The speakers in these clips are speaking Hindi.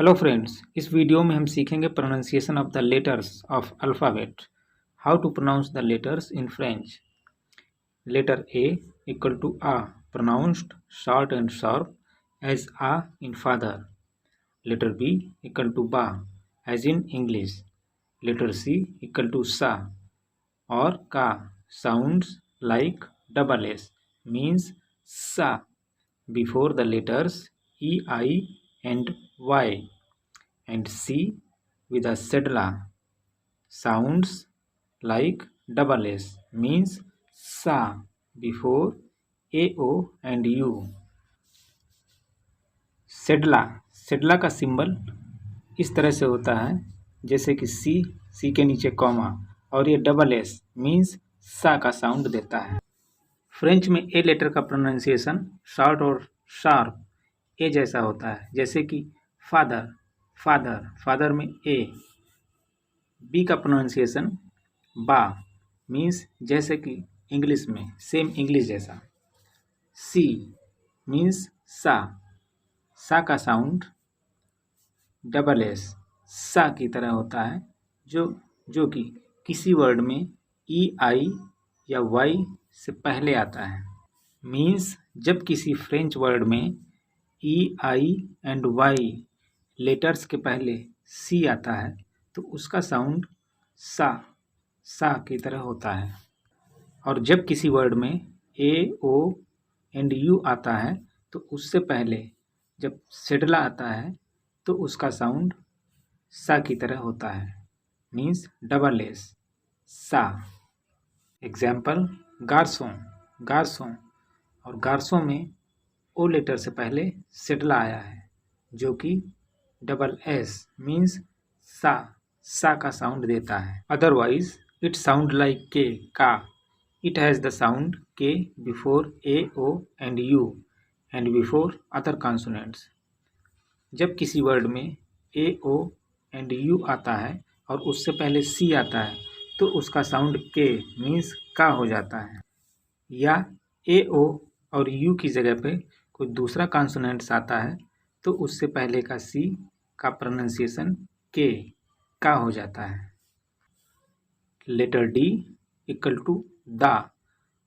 हेलो फ्रेंड्स, इस वीडियो में हम सीखेंगे pronunciation of the letters of alphabet. How to pronounce the letters in French. Letter A equal to आ, pronounced short and sharp as आ in father. Letter B equal to बा as in English. Letter C equal to सा और का sounds like double S means सा before the letters E, I and Y, and C with a cedilla sounds like double S means sa before A, O and U. सेडला का सिंबल इस तरह से होता है जैसे कि सी के नीचे कॉमा और ये डबल एस मीन्स सा का साउंड देता है। फ्रेंच में ए लेटर का प्रोनाउंसिएशन शॉर्ट और शार्प ए जैसा होता है, जैसे कि फादर में ए। बी का प्रोनाउंसिएशन बा मीन्स जैसे कि इंग्लिश में सेम इंग्लिश जैसा। सी मीन्स सा का साउंड डबल एस सा की तरह होता है, जो कि किसी वर्ड में ई, आई या वाई से पहले आता है। मीन्स जब किसी फ्रेंच वर्ड में ई, आई एंड वाई लेटर्स के पहले सी आता है तो उसका साउंड सा की तरह होता है। और जब किसी वर्ड में ए, ओ एंड यू आता है तो उससे पहले जब सेडला आता है तो उसका साउंड सा की तरह होता है, मीन्स डबल एस सा। एग्जाम्पल गार्सों और गार्सों में ओ लेटर से पहले सेडला आया है जो कि डबल एस मीन्स सा का साउंड देता है। अदरवाइज इट साउंड लाइक का। It has the sound K before A, O and U and before other consonants. जब किसी वर्ड में ए, ओ एंड यू आता है और उससे पहले सी आता है तो उसका साउंड के मीन्स का हो जाता है। या ए, ओ और यू की जगह पे कोई दूसरा कॉन्सोनेंट्स आता है तो उससे पहले का सी का प्रोनाउंसिएशन के का हो जाता है। लेटर डी इक्वल टू दा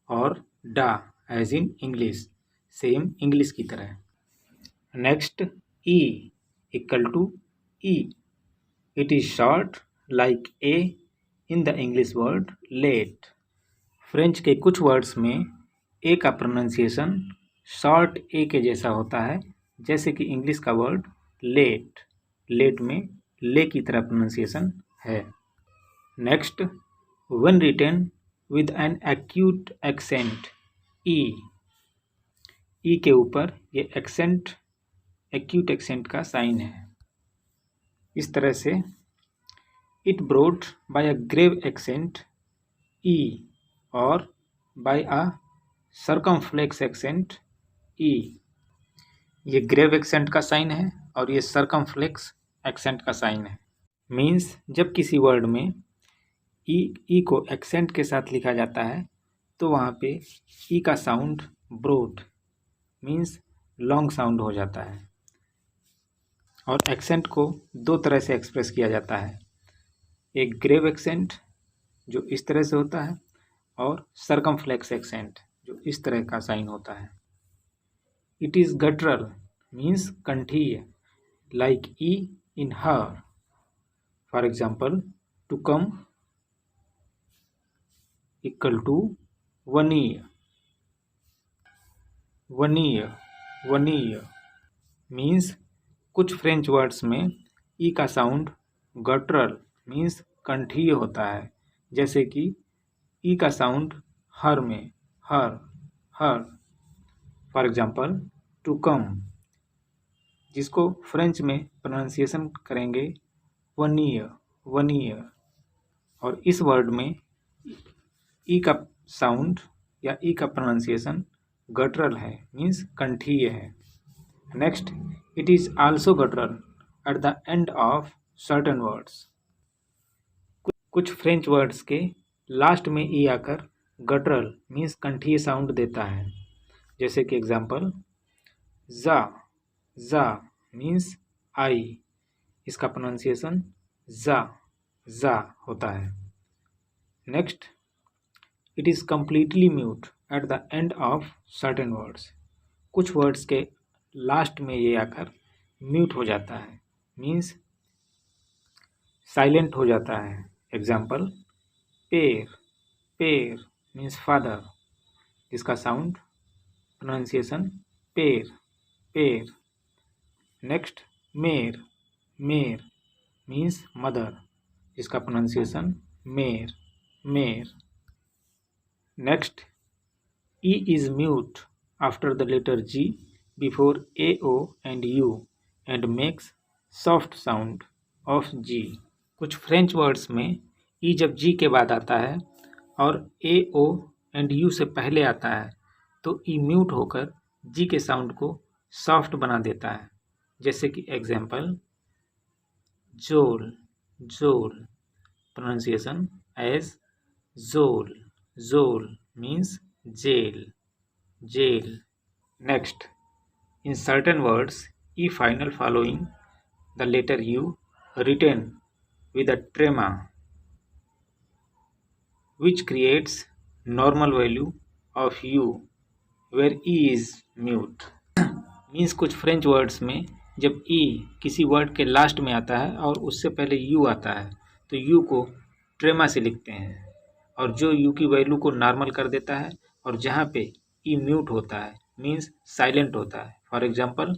और डा as in English, same English की तरह। Next E equal to E, it is short like a in the English word let. French के कुछ वर्ड्स में ए का प्रोनाउंसिएशन शॉर्ट ए के जैसा होता है, जैसे कि इंग्लिश का वर्ड लेट में ले की तरह प्रोनाउंसिएशन है। Next when written with an acute accent E के ऊपर ये एक्यूट एक्सेंट का साइन है। इस तरह से it broad by a grave accent E और by a circumflex accent E. ये ग्रेव एक्सेंट का साइन है और ये सर्कमफ्लेक्स एक्सेंट का साइन है। मीन्स जब किसी वर्ड में ई को एक्सेंट के साथ लिखा जाता है तो वहाँ पे ई का sound broad means long sound हो जाता है। और एक्सेंट को दो तरह से एक्सप्रेस किया जाता है, एक ग्रेव एक्सेंट जो इस तरह से होता है और सर्कमफ्लेक्स एक्सेंट जो इस तरह का साइन होता है। इट इज़ गटरल मीन्स कंठीय like E in her. For example to come equal to one year means कुछ फ्रेंच वर्ड्स में ई का साउंड गटरल मीन्स कंठीय होता है, जैसे कि ई का साउंड हर में हर। फॉर एग्जाम्पल टू कम, जिसको फ्रेंच में प्रोनाउंसिएशन करेंगे वन ईयर। और इस वर्ड में ई का साउंड या ई का प्रोनाउंसिएशन गटरल है मीन्स कंठीय है। Next it is also guttural at the end of certain words. कुछ फ्रेंच वर्ड्स के लास्ट में ई आकर गटरल मीन्स कंठीय साउंड देता है, जैसे कि एग्जाम्पल जा मीन्स आई इसका प्रोनाउंसिएशन जा जा होता है। Next, it is completely mute eight the end of certain words. कुछ वर्ड्स के लास्ट में ये आकर म्यूट हो जाता है, मीन्स साइलेंट हो जाता है। एग्जाम्पल, पेर पेर मीन्स फादर, जिसका साउंड प्रोनाउंसिएशन पेर पेर। नेक्स्ट, मेर मेर मीन्स मदर, जिसका प्रोनाउंसिएशन मेर मेर। Next, E is mute after the letter G before A O and U and makes soft sound of G. कुछ फ्रेंच वर्ड्स में ई जब जी के बाद आता है और ए ओ एंड यू से पहले आता है तो ई म्यूट होकर जी के साउंड को सॉफ्ट बना देता है। जैसे कि एग्जाम्पल, जोल जोल प्रोनाउंसिएशन एज जोल जोल means jail jail. Next, in certain words e final following the letter u written with a trema which creates normal value of u where e is mute। Means कुछ फ्रेंच वर्ड्स में जब ई किसी वर्ड के लास्ट में आता है और उससे पहले यू आता है तो यू को ट्रेमा से लिखते हैं और जो यू की वैल्यू को नॉर्मल कर देता है, और जहाँ पे ई म्यूट होता है मीन्स साइलेंट होता है। फॉर एग्जाम्पल,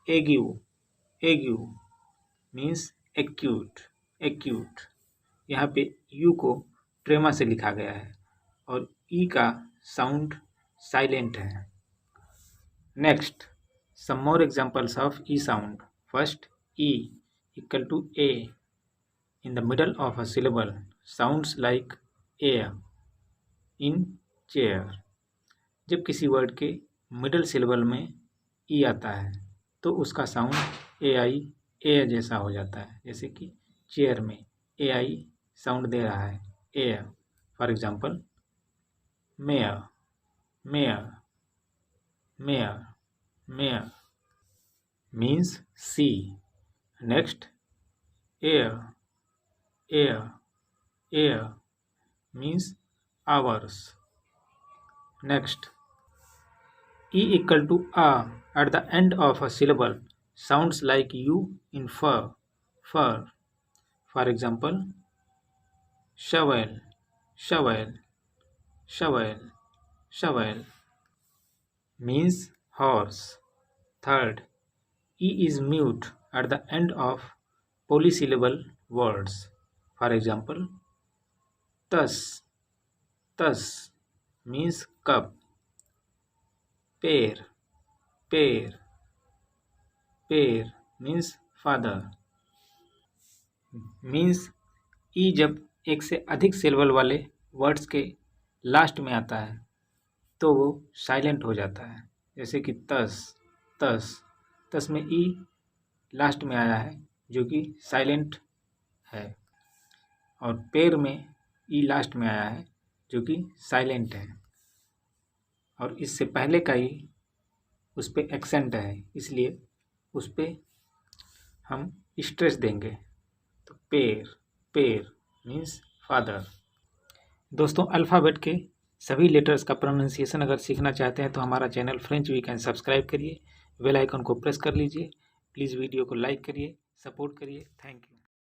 एग्यू एग्यू मीन्स एक्यूट एक्यूट, यहाँ पे यू को ट्रेमा से लिखा गया है और ई का साउंड साइलेंट है। Next, some more examples of E sound. First, E equal to A in the middle of a syllable sounds like air in chair। जब किसी वर्ड के मिडल सिलेबल में ई आता है तो उसका साउंड ए आई एयर जैसा हो जाता है, जैसे कि चेयर में ए आई साउंड दे रहा है एयर। फॉर एग्जाम्पल, मेयर मेयर मेयर मेयर means sea. Next, air air air means hours। next, e equal to a at the end of a syllable sounds like u in fur fur। for example, shovel shovel shovel shovel means horse। third, e is mute at the end of polysyllable words। For example, thus thus means cup। pair pair pair means father। Means ई जब एक से अधिक सिलेबल वाले वर्ड्स के लास्ट में आता है तो वो साइलेंट हो जाता है, जैसे कि तस तस तस में ई लास्ट में आया है जो कि साइलेंट है, और पेर में ई लास्ट में आया है जो कि साइलेंट है, और इससे पहले का ही उस पर एक्सेंट है, इसलिए उस पर हम स्ट्रेस देंगे। तो पेर पेर मीन्स फादर। दोस्तों, अल्फ़ाबेट के सभी लेटर्स का प्रोनाउंसिएशन अगर सीखना चाहते हैं तो हमारा चैनल फ्रेंच वीकेंड सब्सक्राइब करिए, बेल आइकन को प्रेस कर लीजिए। प्लीज़ वीडियो को लाइक करिए, सपोर्ट करिए। Thank you.